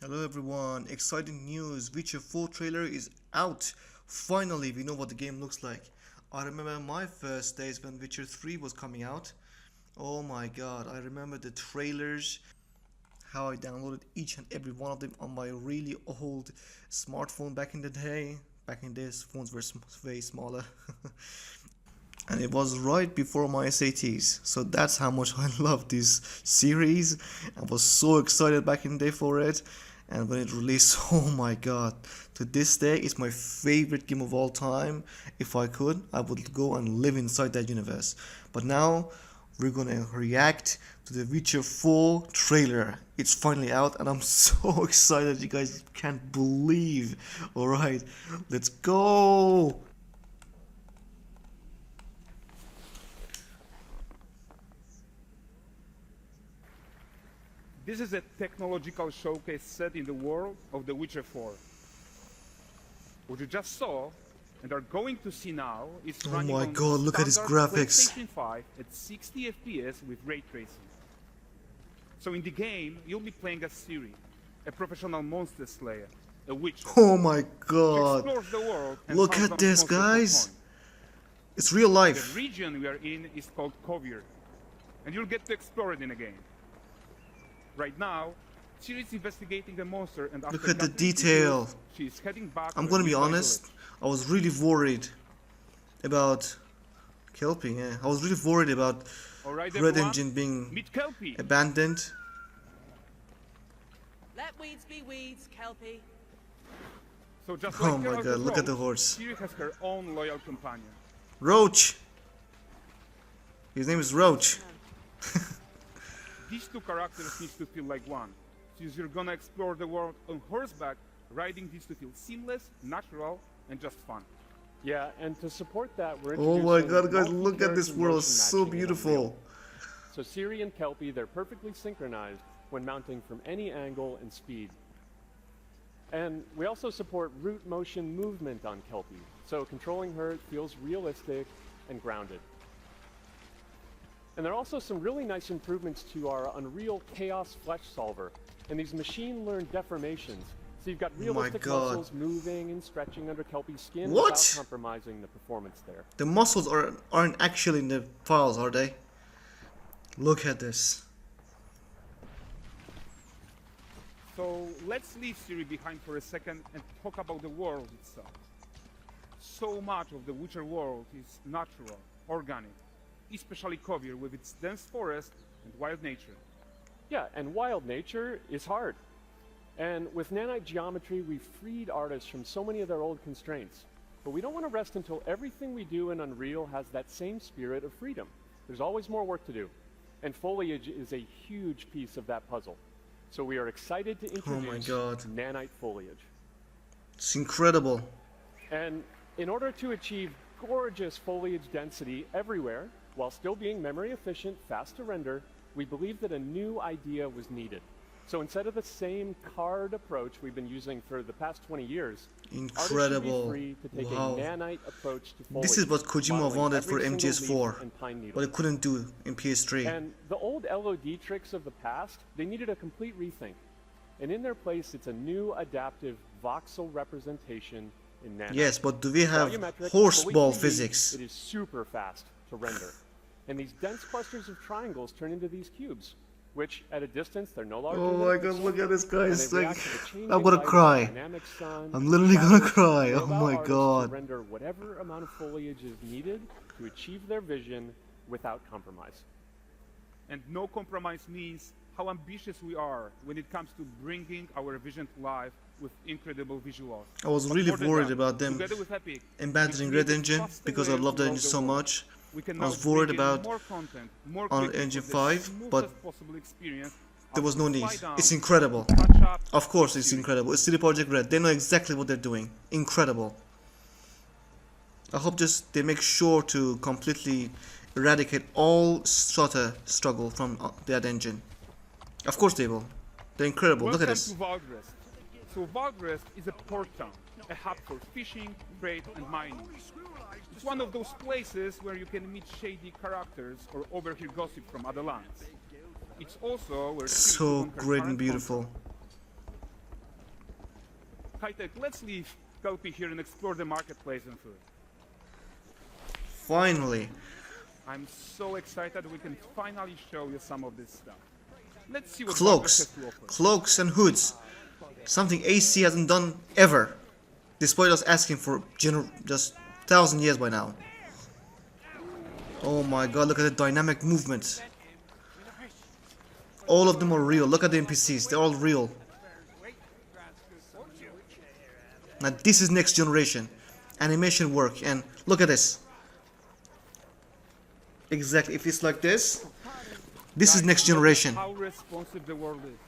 Hello everyone, exciting news, Witcher 4 trailer is out. Finally, we know what the game looks like. I remember my first days when Witcher 3 was coming out. Oh my god, I remember the trailers, how I downloaded each and every one of them on my really old smartphone back in the day. Back in days, phones were way smaller. And it was right before my SATs, so that's how much I love this series. I was so excited back in the day for it, and when it released, oh my god, to this day it's my favorite game of all time. If I could, I would go and live inside that universe. But now we're gonna react to the Witcher 4 trailer. It's finally out and I'm so excited, you guys can't believe. Alright, let's go. This is a technological showcase set in the world of The Witcher 4. What you just saw and are going to see now is running my on god, look at his standard graphics. PlayStation 5 at 60 FPS with ray tracing. So in the game, you'll be playing as Ciri, a professional monster slayer, a witcher. Oh my She god. explores the world and Look hunts at down this, monsters for guys. fun. It's real The life. region we are in is called Kovir, and you'll get to explore it in a game. Right now, Ciri is investigating the monster, and after Look at the gathering detail. clues, she is heading back. I'm to gonna the be nearby honest, village. I was really worried about Kelpie, yeah. I was really worried about All right, Red everyone, Engine being meet Kelpie. abandoned. Let weeds be weeds, Kelpie. So just Oh like my Geralt god, of look at the Rivia, horse. Ciri has her own loyal companion. Roach! His name is Roach. These two characters need to feel like one. Since you're gonna explore the world on horseback, riding needs to feel seamless, natural, and just fun. Yeah, and to support that, we're Oh my introducing god, guys, look at this multi-character world, motion so matching in beautiful. Unreal. So Ciri and Kelpie, they're perfectly synchronized when mounting from any angle and speed. And we also support root motion movement on Kelpie, so controlling her feels realistic and grounded. And there are also some really nice improvements to our Unreal Chaos Flesh Solver and these machine-learned deformations. So you've got realistic God. muscles moving and stretching under Kelpie's skin What? without compromising the performance there. The muscles aren't actually in the files, are they? Look at this. So let's leave Ciri behind for a second and talk about the world itself. So much of the Witcher world is natural, organic, especially Kovir with its dense forest and wild nature. Yeah, and wild nature is hard. And with nanite geometry, we've freed artists from so many of their old constraints. But we don't want to rest until everything we do in Unreal has that same spirit of freedom. There's always more work to do. And foliage is a huge piece of that puzzle. So we are excited to introduce God. nanite foliage. It's incredible. And in order to achieve gorgeous foliage density everywhere, while still being memory efficient, fast to render, we believe that a new idea was needed. So instead of the same card approach we've been using for the past 20 years, Incredible. artists should be free to take Wow. a nanite approach to foliage. This is what Kojima modeling wanted for every single MGS4, leaf and pine needle. but it couldn't do in PS3. And the old LOD tricks of the past, they needed a complete rethink. And in their place, it's a new adaptive voxel representation in nanite. Yes, but do we have Volumetric, horseball fully 3D, physics? It is super fast to render. And these dense clusters of triangles turn into these cubes, which at a distance, they're no larger Oh than my a god, pixel, look at this, and guys. they Like, react to the changing I'm gonna light of cry. the dynamic sun, I'm literally gonna shadows, cry. and Oh allow my artists god. to render whatever amount of foliage is needed to achieve their vision without compromise. And no compromise means how ambitious we are when it comes to bringing our vision to life with incredible visuals. I was But really more than worried that, about them together with Epic, abandoning we Red created Engine faster because I ways love to that roll engine the so world. much. We can I was now worried bring in about more content, more on quickly Engine with the 5, but smoothest possible experience. There was no need. Slide down, It's incredible. touch up, Of course, it's Ciri. incredible. It's CD Projekt Red. They know exactly what they're doing. Incredible. I hope just they make sure to completely eradicate all stutter struggle from that engine. Of course they will. They're incredible. Look at Welcome this. to Valdrest. So Valdrest is a port town, a hub for fishing, trade, and mining. It's one of those places where you can meet shady characters or overhear gossip from other lands. It's also where Ciri So won her great and current beautiful. contract. high-tech, let's leave Kelpie here and explore the marketplace and food. Finally. I'm so excited we can finally show you some of this stuff. Let's see what Cloaks. Valve has to offer. Cloaks and hoods. Something AC hasn't done ever. Despite us asking for just 1,000 years by now. Oh my god, look at the dynamic movement. All of them are real. Look at the NPCs, they're all real. Now this is next generation. Animation work, and look at this. Exactly, if it's like this, this is Guys, next look at generation. how responsive the world is.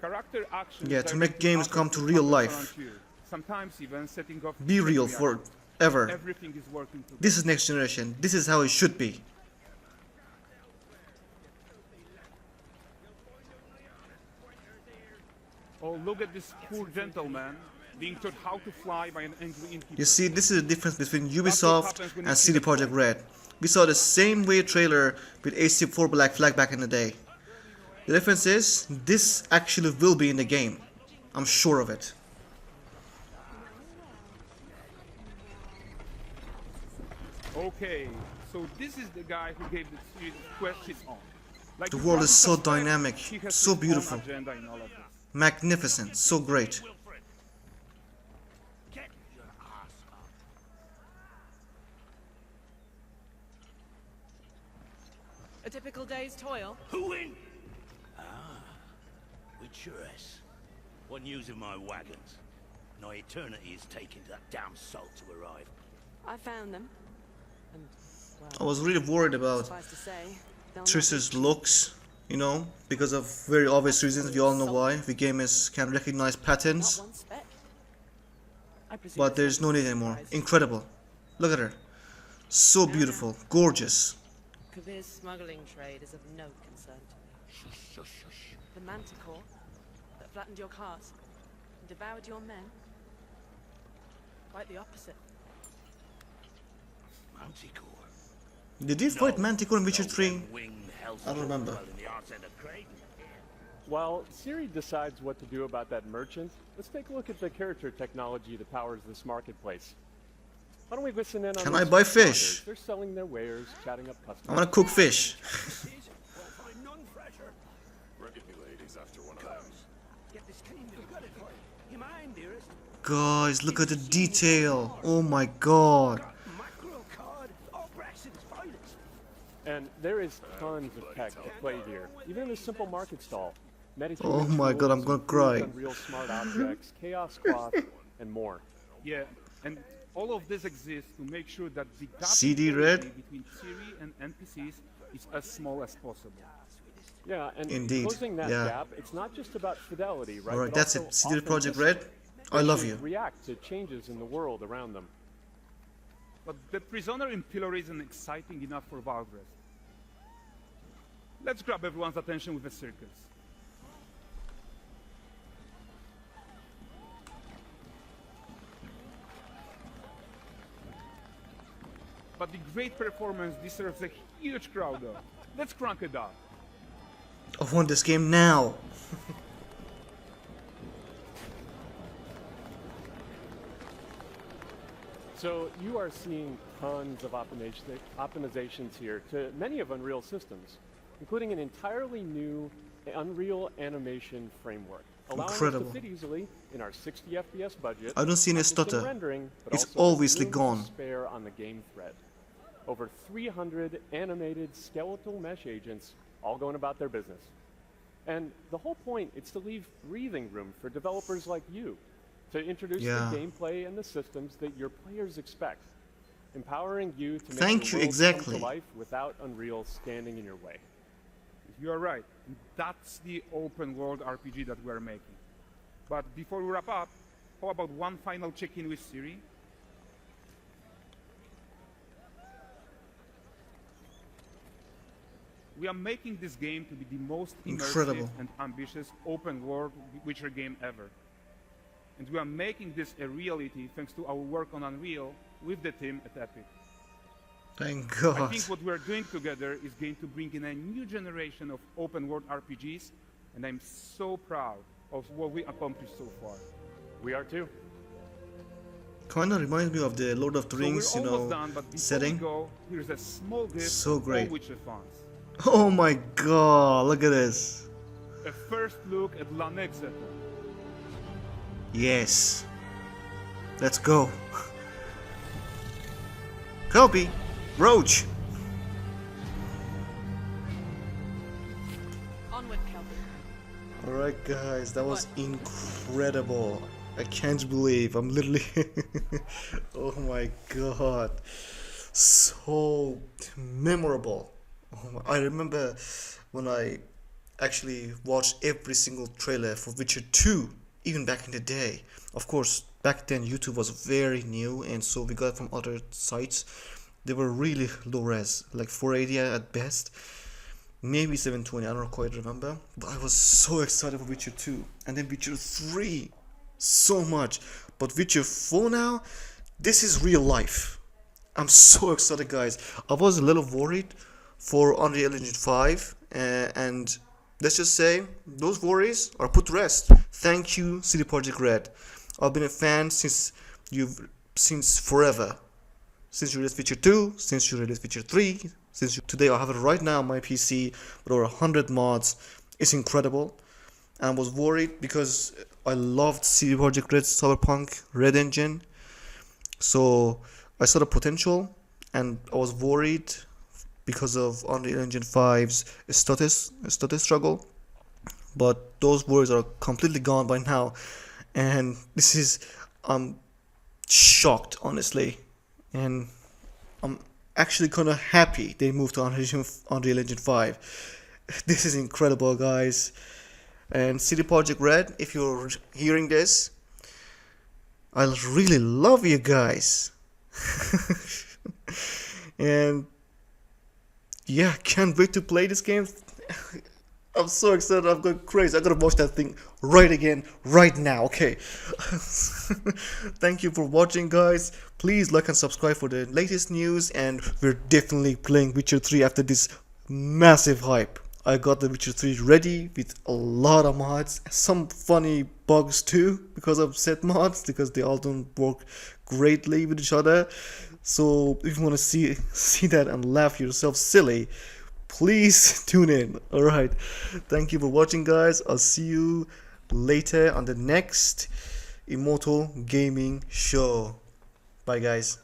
Character actions Yeah, to directly make games affect come to the real context life. around you. Sometimes even setting off Be chain real reactions. forever. Everything is working together. This is next generation. This is how it should be. Oh, look at this poor gentleman being taught how to fly by an angry innkeeper. You see, this is the difference between That's what Ubisoft happens when and you see CD the Projekt Red. We saw the same way trailer with AC4 Black Flag back in the day. The difference is, this actually will be in the game. I'm sure of it. Okay, so this is the guy who gave the series quest his own. Like The you world probably is so suspect, dynamic, he has so his own beautiful. agenda in all of this. Magnificent, so great. A typical day's toil. Who in? Ah, Witcheress. What news of my wagons? No eternity is taking that damn salt to arrive. I found them. And, I well, was really worried about suffice to say, they'll not Triss's be looks, you know, because of very obvious reasons. We all know why. The game can recognize not patterns, one speck. I presume but it's there's no not need anymore. surprise. Incredible. Look at her. So beautiful, gorgeous. Kavir's smuggling trade is of no concern to me. Shush, shush, shush. The manticore that flattened your cask and devoured your men? Quite the opposite. Manticore. Did you fight Manticore in Witcher 3? Winged I don't remember. in the arse end of Creighton. While Siri decides what to do about that merchant, let's take a look at the character technology that powers this marketplace. Why don't we listen in on Can these I buy fishmongers? fish? They're selling their wares, chatting up I customers. wanna cook fish. Get this clean. We've got it for you. You mind, dearest? Guys, look at the detail. Oh my god. Mackerel cod. All Braxton's finest. And there is tons of tech at play here, even in a simple market stall. Metahumans Oh my god, I'm gonna tools, cry. Unreal smart objects, chaos cloth, and more. Yeah, and all of this exists to make sure that the gap CD in Red? quality between Siri and NPCs is as small as possible. Yeah, and Indeed, closing that yeah. gap, it's not just about fidelity, right? Alright, but that's also it. CD Projekt authenticity. Red, I They love should you. React to changes in the world around them. But the prisoner in Pillory isn't exciting enough for Valgrest. Let's grab everyone's attention with a circus. But the great performance deserves a huge crowd though. Let's crank it up. I want this game now. So you are seeing tons of optimizations here to many of Unreal systems, including an entirely new Unreal animation framework, allowing Incredible. us to fit easily in our 60 FPS budget. I don't see any not just in stutter. rendering, but It's also with obviously room to gone. spare on the game thread. Over 300 animated skeletal mesh agents, all going about their business. And the whole point is to leave breathing room for developers like you to introduce Yeah. the gameplay and the systems that your players expect, empowering you to make Thank the you, world exactly. come to life without Unreal standing in your way. You are right. That's the open world RPG that we are making. But before we wrap up, how about one final check-in with Siri? We are making this game to be the most Incredible. immersive and ambitious open world Witcher game ever. And we are making this a reality thanks to our work on Unreal with the team at Epic. Thank I god. think what we're doing together is going to bring in a new generation of open world RPGs and I'm so proud of what we accomplished so far. We are too. Kinda reminds me of the Lord of the So Rings, we're you almost know, done, but before setting. we go, here's a small gift So for great. all Witcher fans. Oh my god, look at this. A first look at Lanexeter. Yes. Let's go. Copy. Roach. Onward, Kelvin. Alright guys, that was incredible. I can't believe I'm literally oh my god. So memorable. I remember when I actually watched every single trailer for Witcher 2, even back in the day. Of course, back then YouTube was very new, and so we got it from other sites. They were really low res, like 480 at best, maybe 720, I don't quite remember. But I was so excited for Witcher 2, and then Witcher 3, so much. But Witcher 4 now, this is real life. I'm so excited, guys. I was a little worried for Unreal Engine 5, and let's just say those worries are put to rest. Thank you, CD Projekt Red. I've been a fan since forever. Since you released Witcher 2, since you released Witcher 3, today I have it right now on my PC with over 100 mods. It's incredible. And I was worried because I loved CD Projekt Red's Cyberpunk Red Engine. So I saw the potential, and I was worried because of Unreal Engine 5's status struggle. But those worries are completely gone by now, and this is I'm shocked, honestly, and I'm actually kind of happy they moved to Unreal Engine 5. This is incredible, guys. And CD Projekt Red, if you're hearing this, I really love you guys. And yeah, can't wait to play this game. I'm so excited, I'm going crazy. I gotta watch that thing right now, okay? Thank you for watching, guys. Please like and subscribe for the latest news, and we're definitely playing Witcher 3 after this massive hype. I got the Witcher 3 ready with a lot of mods, some funny bugs too, because of set mods, because they all don't work greatly with each other. So if you want to see that and laugh yourself silly, please tune in. Alright, thank you for watching, guys. I'll see you later on the next Immortal Gaming Show. Bye, guys.